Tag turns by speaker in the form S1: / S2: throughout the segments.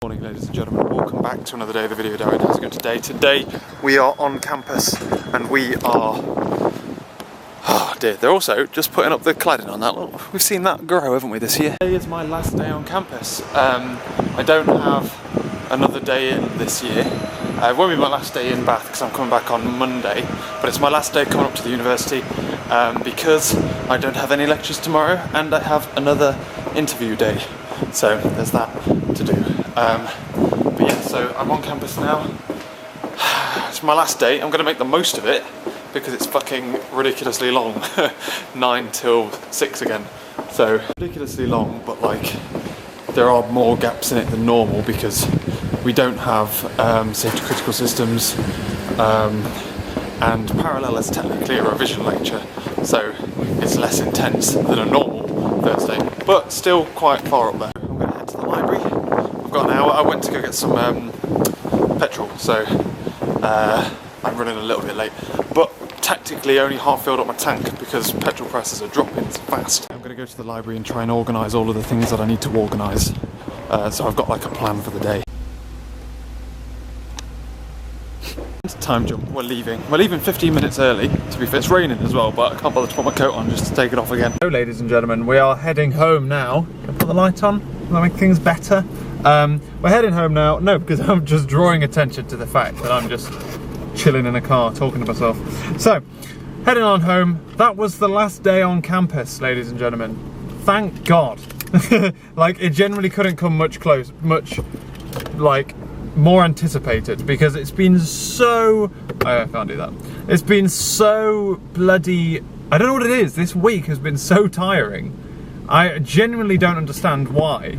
S1: Good morning, ladies and gentlemen. Welcome back to another day of the Video Diary. How's it going today? Today we are on campus and we are... Oh dear, they're also just putting up the cladding on that. Look, we've seen that grow, haven't we, this year? Today is my last day on campus. I don't have another day in this year. It won't be my last day in Bath because I'm coming back on Monday, but it's my last day coming up to the university because I don't have any lectures tomorrow and I have another interview day. So there's that to do. But yeah, so I'm on campus now. It's my last day. I'm going to make the most of it because it's fucking ridiculously long. 9 till 6 again. So ridiculously long, but like there are more gaps in it than normal because we don't have safety critical systems and parallel is technically a revision lecture, so it's less intense than a normal Thursday, but still quite far up there. I'm going to head to the library. I've got an hour. I went to go get some petrol, so I'm running a little bit late, but tactically only half filled up my tank because petrol prices are dropping fast. I'm going to go to the library and try and organise all of the things that I need to organise, so I've got like a plan for the day. Time jump, we're leaving 15 minutes early, to be fair. It's raining as well, but I can't bother to put my coat on just to take it off again. So ladies and gentlemen, we are heading home now. Can I put the light on? Will that make things better? We're heading home now, no, because I'm just drawing attention to the fact that I'm just chilling in a car talking to myself. So, heading on home. That was the last day on campus, ladies and gentlemen. Thank God. Like, it generally couldn't come much more anticipated because it's been so... I can't do that. It's been so bloody... I don't know what it is. This week has been so tiring. I genuinely don't understand why.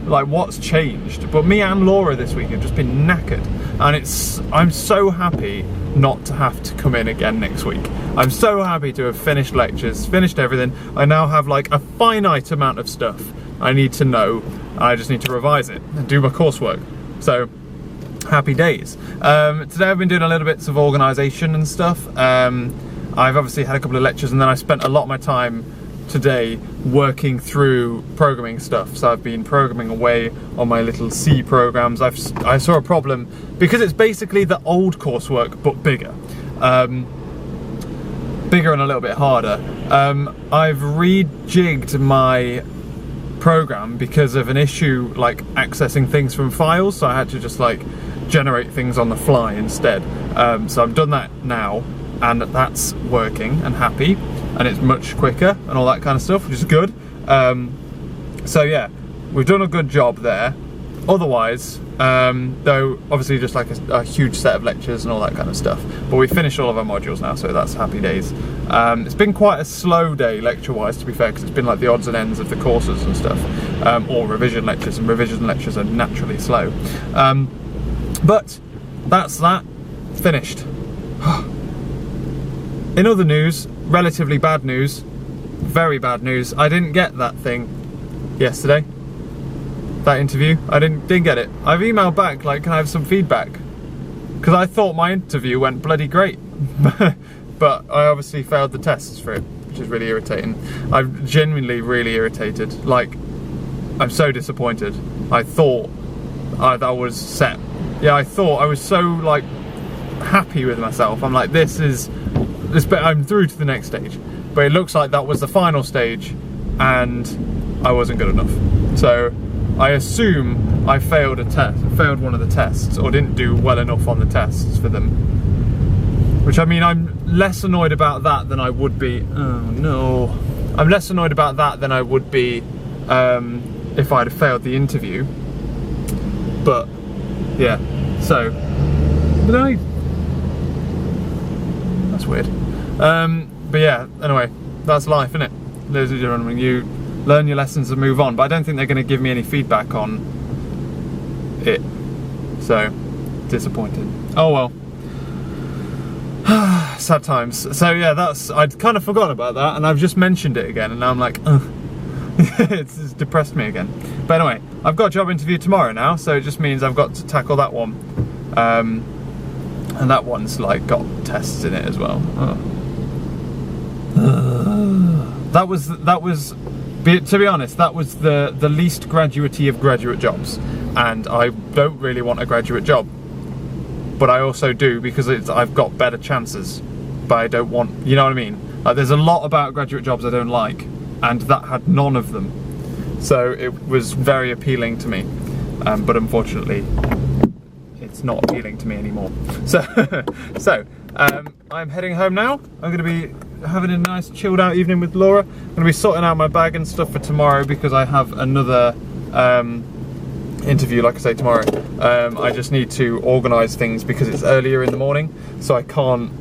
S1: Like, what's changed? But me and Laura this week have just been knackered. And I'm so happy not to have to come in again next week. I'm so happy to have finished lectures, finished everything. I now have like a finite amount of stuff I need to know. I just need to revise it and do my coursework. So, happy days. Today I've been doing a little bits of organisation and stuff. I've obviously had a couple of lectures and then I spent a lot of my time today working through programming stuff. So I've been programming away on my little C programs. I saw a problem because it's basically the old coursework but bigger. Bigger and a little bit harder. I've rejigged my program because of an issue like accessing things from files, so I had to just like generate things on the fly instead. So I've done that now and that's working and happy and it's much quicker and all that kind of stuff, which is good. So yeah, we've done a good job there. Otherwise, though obviously just like a huge set of lectures and all that kind of stuff, but we finished all of our modules now, so that's happy days. It's been quite a slow day lecture wise, to be fair, because it's been like the odds and ends of the courses and stuff, or revision lectures, and revision lectures are naturally slow. But that's that finished. In other news, relatively bad news, very bad news, I didn't get that thing yesterday. That interview, I didn't get it. I've emailed back like, can I have some feedback? Because I thought my interview went bloody great. But I obviously failed the tests for it, which is really irritating. I'm genuinely really irritated. Like, I'm so disappointed. I thought that was set. Yeah, I thought I was so like happy with myself. I'm like, I'm through to the next stage. But it looks like that was the final stage and I wasn't good enough. So I assume I failed failed one of the tests, or didn't do well enough on the tests for them. Which, I mean, I'm less annoyed about that than I would be. Oh no. I'm less annoyed about that than I would be if I'd have failed the interview. But yeah, so that's weird. But yeah, anyway, that's life, innit? Ladies and gentlemen, you learn your lessons and move on, but I don't think they're going to give me any feedback on it. So, disappointed. Oh well. Sad times. So yeah, I'd kind of forgotten about that, and I've just mentioned it again, and now I'm like, ugh. It's depressed me again. But anyway, I've got a job interview tomorrow now, so it just means I've got to tackle that one. And that one's like got tests in it as well. Oh. That was to be honest, that was the least graduate-y of graduate jobs, and I don't really want a graduate job, but I also do because I've got better chances, but I don't want, you know what I mean? Like, there's a lot about graduate jobs I don't like, and that had none of them, so it was very appealing to me, but unfortunately it's not appealing to me anymore. So I'm heading home now. I'm going to be having a nice chilled out evening with Laura. I'm going to be sorting out my bag and stuff for tomorrow because I have another interview, like I say, tomorrow. I just need to organise things because it's earlier in the morning, so I can't,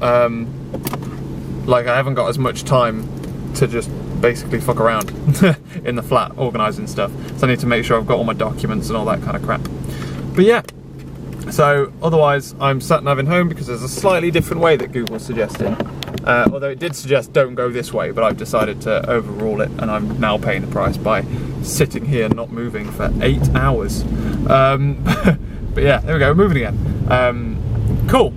S1: like, I haven't got as much time to just basically fuck around in the flat organising stuff. So I need to make sure I've got all my documents and all that kind of crap. But yeah. So otherwise I'm sat-naving home because there's a slightly different way that Google's suggesting. Although it did suggest don't go this way, but I've decided to overrule it, and I'm now paying the price by sitting here not moving for 8 hours. But yeah, there we go, we're moving again. Cool.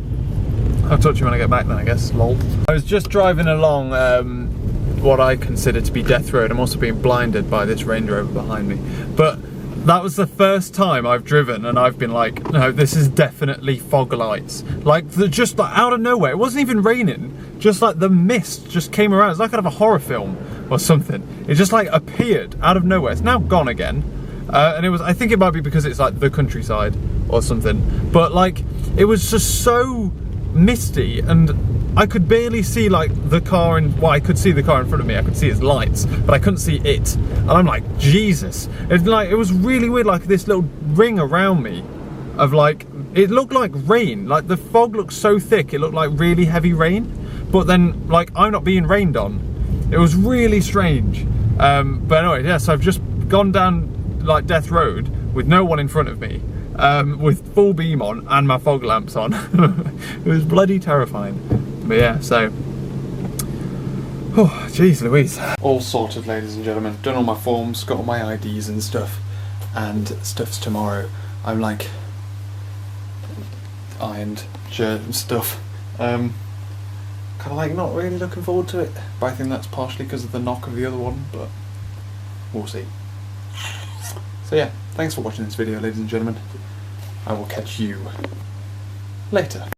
S1: I'll talk to you when I get back then, I guess, lol. I was just driving along what I consider to be Death Road. I'm also being blinded by this Range Rover behind me. But that was the first time I've driven and I've been like, no, this is definitely fog lights. Like, just like out of nowhere. It wasn't even raining. Just like the mist just came around. It's like out of a horror film or something. It just like appeared out of nowhere. It's now gone again. And it was, I think it might be because it's like the countryside or something. But like, it was just so misty, and I could barely see like the car in, well, I could see the car in front of me, I could see its lights, but I couldn't see it. And I'm like, Jesus. It's like, it was really weird, like this little ring around me of like, it looked like rain. Like the fog looked so thick, it looked like really heavy rain. But then like, I'm not being rained on. It was really strange. But anyway, yeah, so I've just gone down like Death Road with no one in front of me, with full beam on and my fog lamps on. It was bloody terrifying. But yeah, so, oh, jeez Louise. All sorted, ladies and gentlemen. Done all my forms, got all my IDs and stuff, and stuff's tomorrow. I'm like, ironed shirt and stuff. Kind of like not really looking forward to it, but I think that's partially because of the knock of the other one, but we'll see. So yeah, thanks for watching this video, ladies and gentlemen. I will catch you later.